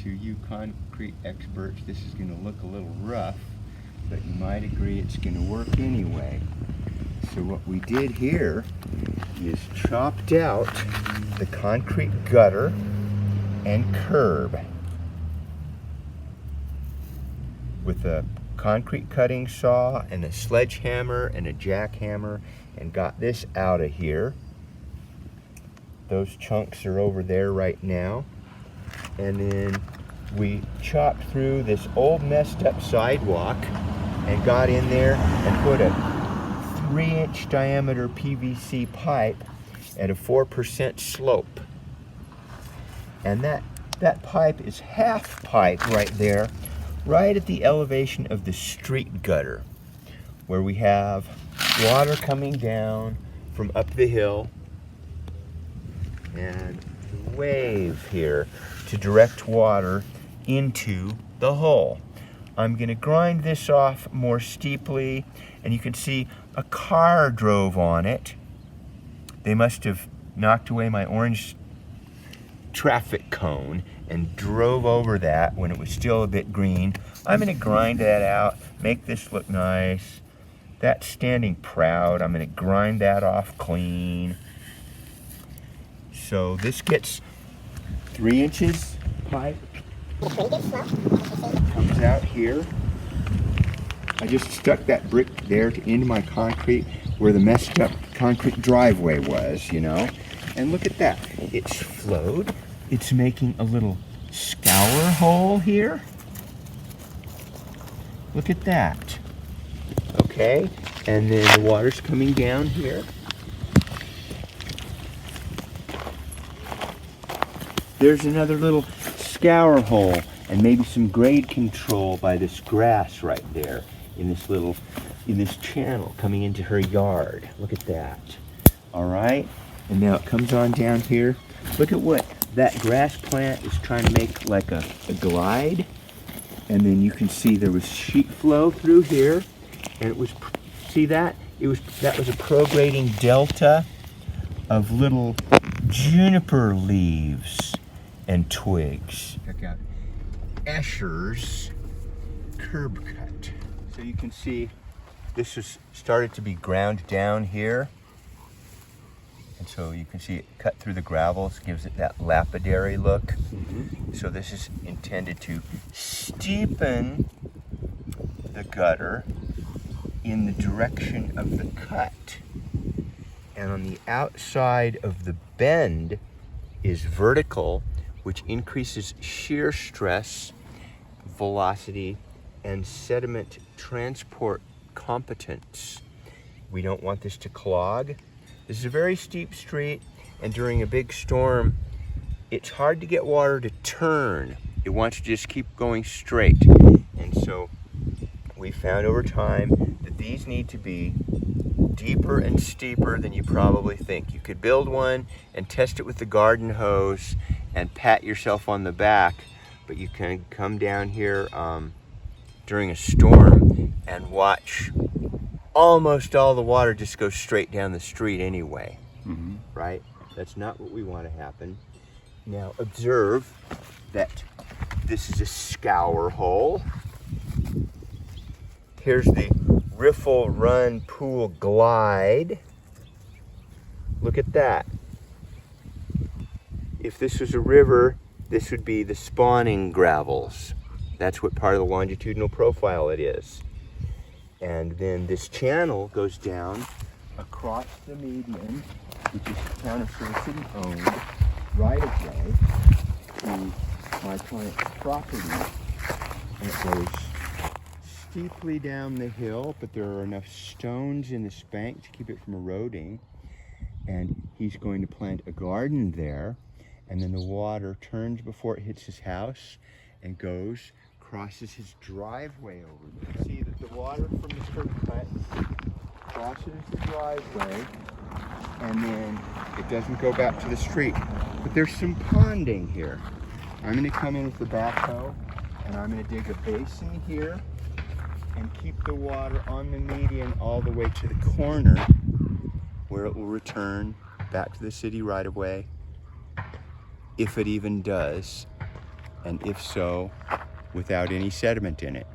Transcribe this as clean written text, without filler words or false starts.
to you concrete experts, this is going to look a little rough, but you might agree it's going to work anyway. So what we did here is chopped out the concrete gutter and curb with a concrete cutting saw and a sledgehammer and a jackhammer, and got this out of here. Those chunks are over there right now. And then we chopped through this old messed up sidewalk and got in there and put a 3-inch diameter PVC pipe at a 4% slope. And that pipe is half pipe right there, right at the elevation of the street gutter, where we have water coming down from up the hill and a wave here to direct water into the hole. I'm going to grind this off more steeply, and you can see a car drove on it. They must have knocked away my orange traffic cone and drove over that when it was still a bit green. I'm going to grind that out, make this look nice. That's standing proud. I'm going to grind that off clean. So this gets 3 inches pipe. Comes out here. I just stuck that brick there into my concrete where the messed up concrete driveway was, you know. And look at that. It's flowed. It's making a little scour hole here. Look at that. Okay, and then the water's coming down here. There's another little scour hole, and maybe some grade control by this grass right there in this channel coming into her yard. Look at that. All right, and now it comes on down here. Look at what that grass plant is trying to make, like a glide. And then you can see there was sheet flow through here, and it was, see that? That was a prograding delta of little juniper leaves and twigs. Check out Escher's curb cut. So you can see this has started to be ground down here. And so you can see it cut through the gravel, so it gives it that lapidary look. Mm-hmm. So this is intended to steepen the gutter in the direction of the cut. And on the outside of the bend is vertical, which increases shear stress, velocity, and sediment transport competence. We don't want this to clog. This is a very steep street, and during a big storm, it's hard to get water to turn. It wants to just keep going straight. And so we found over time that these need to be deeper and steeper than you probably think. You could build one and test it with the garden hose and pat yourself on the back, but you can come down here during a storm and watch almost all the water just go straight down the street anyway. Mm-hmm. Right? That's not what we want to happen. Now observe that this is a scour hole. Here's the riffle run pool glide. Look at that. If this was a river, this would be the spawning gravels. That's what part of the longitudinal profile it is. And then this channel goes down across the median, which is town of City owned, right of way to my client's property. And it goes steeply down the hill, but there are enough stones in this bank to keep it from eroding. And he's going to plant a garden there, and then the water turns before it hits his house and crosses his driveway over. You can see that the water from the curb cut crosses the driveway, and then it doesn't go back to the street. But there's some ponding here. I'm going to come in with the backhoe, and I'm going to dig a basin here and keep the water on the median all the way to the corner, where it will return back to the city right away, if it even does. And if so, without any sediment in it.